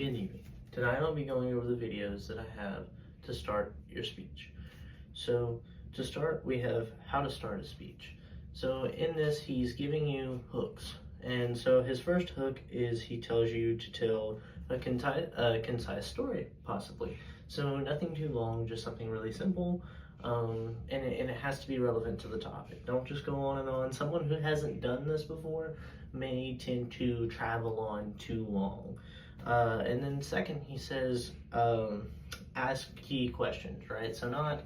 Good evening. Tonight I'll be going over the videos that I have to start your speech. So to start, we have how to start a speech. So in this, he's giving you hooks. And so his first hook is he tells you to tell a concise story, possibly. So nothing too long, just something really simple. And it has to be relevant to the topic. Don't just go on and on. Someone who hasn't done this before may tend to travel on too long. And then second, he says, ask key questions, right? So not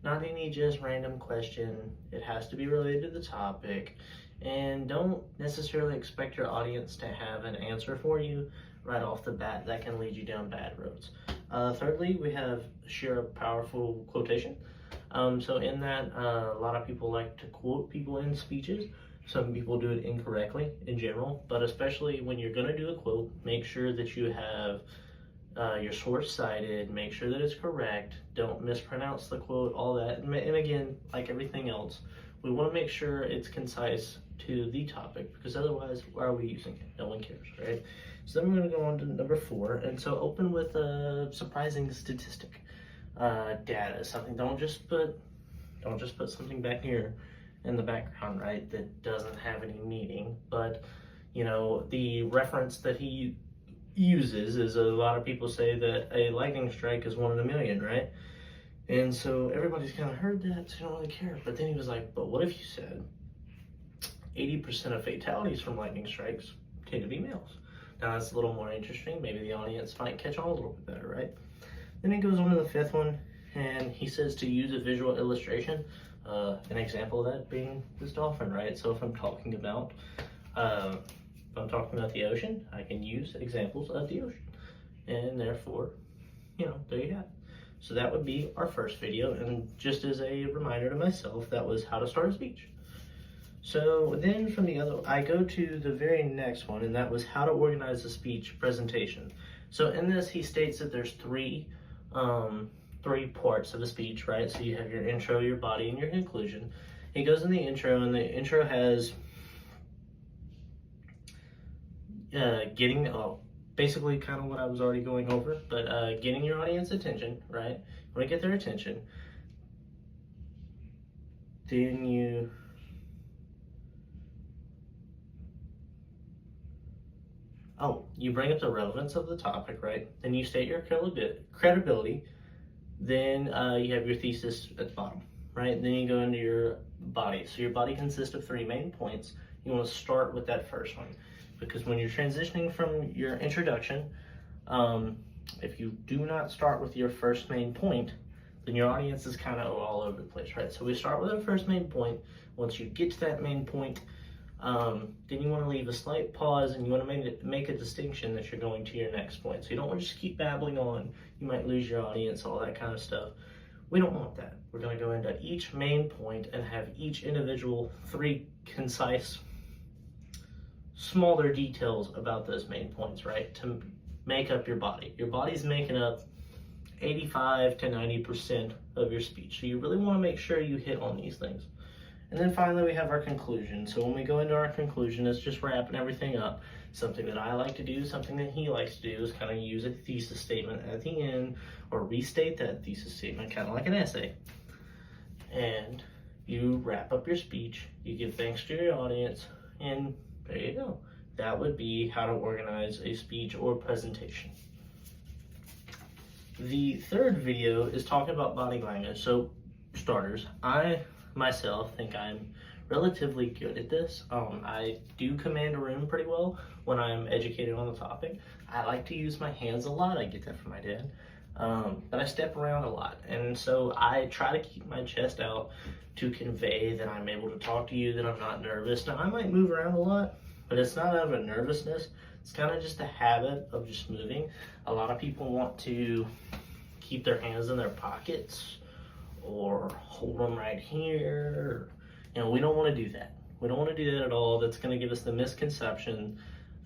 any just random question. It has to be related to the topic. And don't necessarily expect your audience to have an answer for you right off the bat. That can lead you down bad roads. Thirdly, we have share a powerful quotation. So in that, a lot of people like to quote people in speeches. Some people do it incorrectly in general, but especially when you're going to do a quote, make sure that you have your source cited, make sure that it's correct, don't mispronounce the quote, all that. And again, like everything else, we want to make sure it's concise to the topic, because otherwise, why are we using it? No one cares, right? So then we're going to go on to number 4, and so open with a surprising statistic, data, something. Don't just put something back here in the background, right, that doesn't have any meaning. But you know, the reference that he uses is, a lot of people say that a lightning strike is 1 in a million, right? And so everybody's kind of heard that, so you don't really care. But then he was like, but what if you said 80% of fatalities from lightning strikes tend to be males? Now that's a little more interesting. Maybe the audience might catch on a little bit better, right? Then he goes on to the 5th one, and he says to use a visual illustration. An example of that being this dolphin, right? So if I'm talking about the ocean, I can use examples of the ocean, and therefore, you know, there you have it. So that would be our first video, and just as a reminder to myself, that was how to start a speech. So then from the other, I go to the very next one, and that was how to organize a speech presentation. So in this, he states that there's three parts of a speech, right? So you have your intro, your body, and your conclusion. He goes in the intro, and the intro has basically kind of what I was already going over, but getting your audience attention, right? You want to get their attention. Then you bring up the relevance of the topic, right? Then you state your credibility. Then you have your thesis at the bottom, right? Then you go into your body. So your body consists of 3 main points. You want to start with that first one, because when you're transitioning from your introduction, if you do not start with your first main point, then your audience is kind of all over the place, right? So we start with our first main point. Once you get to that main point, then you want to leave a slight pause, and you want to make a distinction that you're going to your next point. So you don't want to just keep babbling on. You might lose your audience, all that kind of stuff. We don't want that. We're going to go into each main point and have each individual 3 concise, smaller details about those main points, right? To make up your body. Your body's making up 85 to 90% of your speech. So you really want to make sure you hit on these things. And then finally, we have our conclusion. So when we go into our conclusion, it's just wrapping everything up. Something that I like to do, something that he likes to do, is kind of use a thesis statement at the end, or restate that thesis statement, kind of like an essay. And you wrap up your speech, you give thanks to your audience, and there you go. That would be how to organize a speech or presentation. The 3rd video is talking about body language. So, starters, I myself think I'm relatively good at this. I do command a room pretty well when I'm educated on the topic. I like to use my hands a lot. I get that from my dad. But I step around a lot, and so I try to keep my chest out to convey that I'm able to talk to you, that I'm not nervous. Now, I might move around a lot, but it's not out of a nervousness. It's kind of just a habit of just moving. A lot of people want to keep their hands in their pockets or hold them right here. You know, we don't want to do that. We don't want to do that at all. That's going to give us the misconception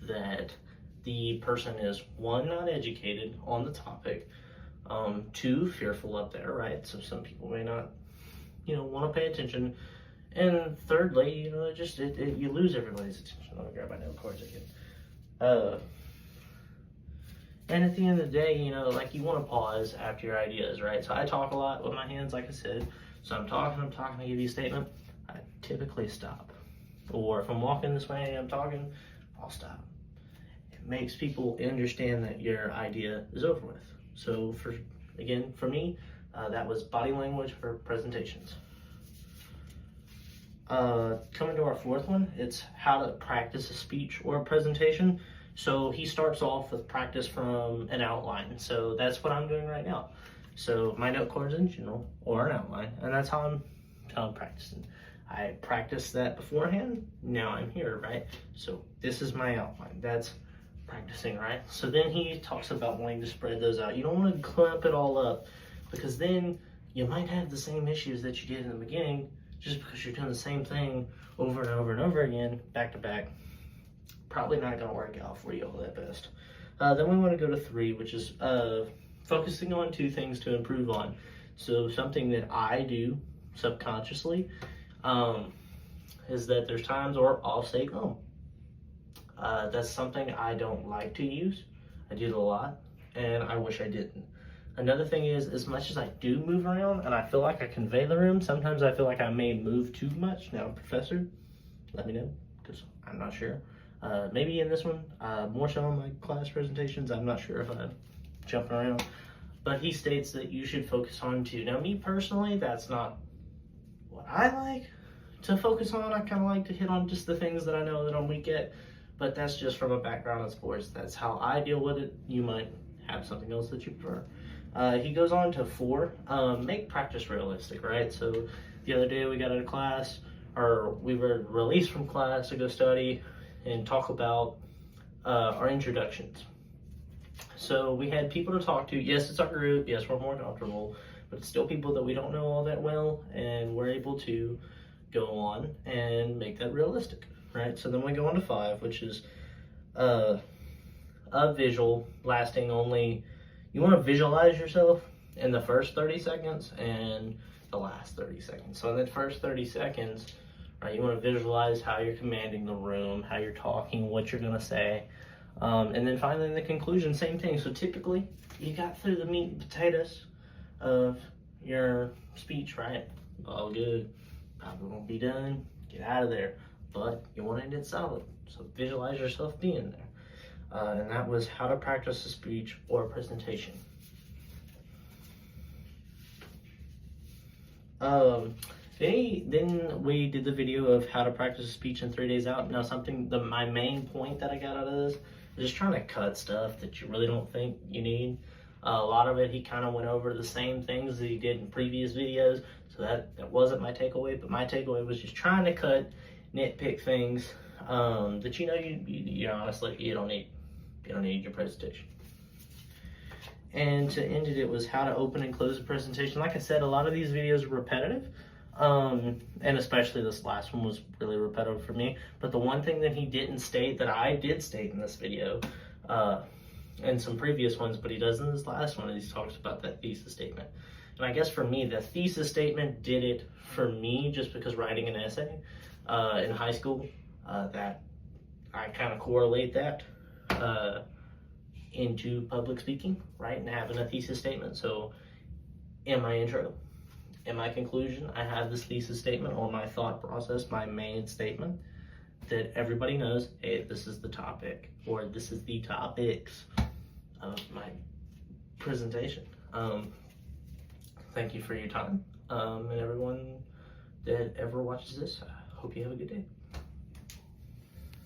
that the person is, 1, not educated on the topic, 2, fearful up there, right? So some people may not, you know, want to pay attention. And thirdly, you know, you lose everybody's attention. Let me grab my note cards again. And at the end of the day, you know, like you want to pause after your ideas, right? So I talk a lot with my hands, like I said. So I'm talking, I give you a statement. I typically stop. Or if I'm walking this way, I'm talking, I'll stop. It makes people understand that your idea is over with. So for me, that was body language for presentations. Coming to our fourth one, it's how to practice a speech or a presentation. So he starts off with practice from an outline. So that's what I'm doing right now. So my note cards in general or an outline, and that's how I'm practicing. I practiced that beforehand. Now I'm here, right? So this is my outline. That's practicing, right? So then he talks about wanting to spread those out. You don't want to clump it all up, because then you might have the same issues that you did in the beginning, just because you're doing the same thing over and over and over again, back to back. Probably not going to work out for you all that best. Then we want to go to 3, which is focusing on 2 things to improve on. So something that I do subconsciously is that there's times where I'll say that's something I don't like to use. I do it a lot, and I wish I didn't. Another thing is, as much as I do move around and I feel like I convey the room, sometimes I feel like I may move too much. Now, professor, let me know, because I'm not sure. Maybe in this one, more so in my class presentations, I'm not sure if I'm jumping around. But he states that you should focus on 2. Now, me personally, that's not what I like to focus on. I kind of like to hit on just the things that I know that I'm weak at. But that's just from a background in sports. That's how I deal with it. You might have something else that you prefer. He goes on to 4, make practice realistic, right? So the other day we got out of class, or we were released from class to go study and talk about our introductions. So we had people to talk to. Yes, it's our group. Yes, we're more comfortable, but it's still people that we don't know all that well, and we're able to go on and make that realistic, right? So then we go on to 5, which is a visual lasting only. You want to visualize yourself in the first 30 seconds and the last 30 seconds. So in the first 30 seconds, right, you want to visualize how you're commanding the room, how you're talking, what you're going to say. And then finally in the conclusion, same thing. So typically, you got through the meat and potatoes of your speech, right? All good. Probably won't be done. Get out of there. But you want to end it solid. So visualize yourself being there. And that was how to practice a speech or a presentation. Then we did the video of how to practice a speech in 3 days out. Now my main point that I got out of this is just trying to cut stuff that you really don't think you need. A lot of it, he kind of went over the same things that he did in previous videos. So that wasn't my takeaway, but my takeaway was just trying to cut, nitpick things that you honestly, you don't need. You don't need your presentation. And to end it, it was how to open and close a presentation. Like I said, a lot of these videos are repetitive, and especially this last one was really repetitive for me. But the one thing that he didn't state that I did state in this video, and some previous ones, but he does in this last one, is he talks about that thesis statement. And I guess for me, the thesis statement did it for me just because writing an essay in high school, that I kind of correlate that into public speaking, right, and having a thesis statement. So in my intro, in my conclusion, I have this thesis statement or my thought process, my main statement that everybody knows, hey, this is the topic, or this is the topics of my presentation. Thank you for your time, and everyone that ever watches this, I hope you have a good day.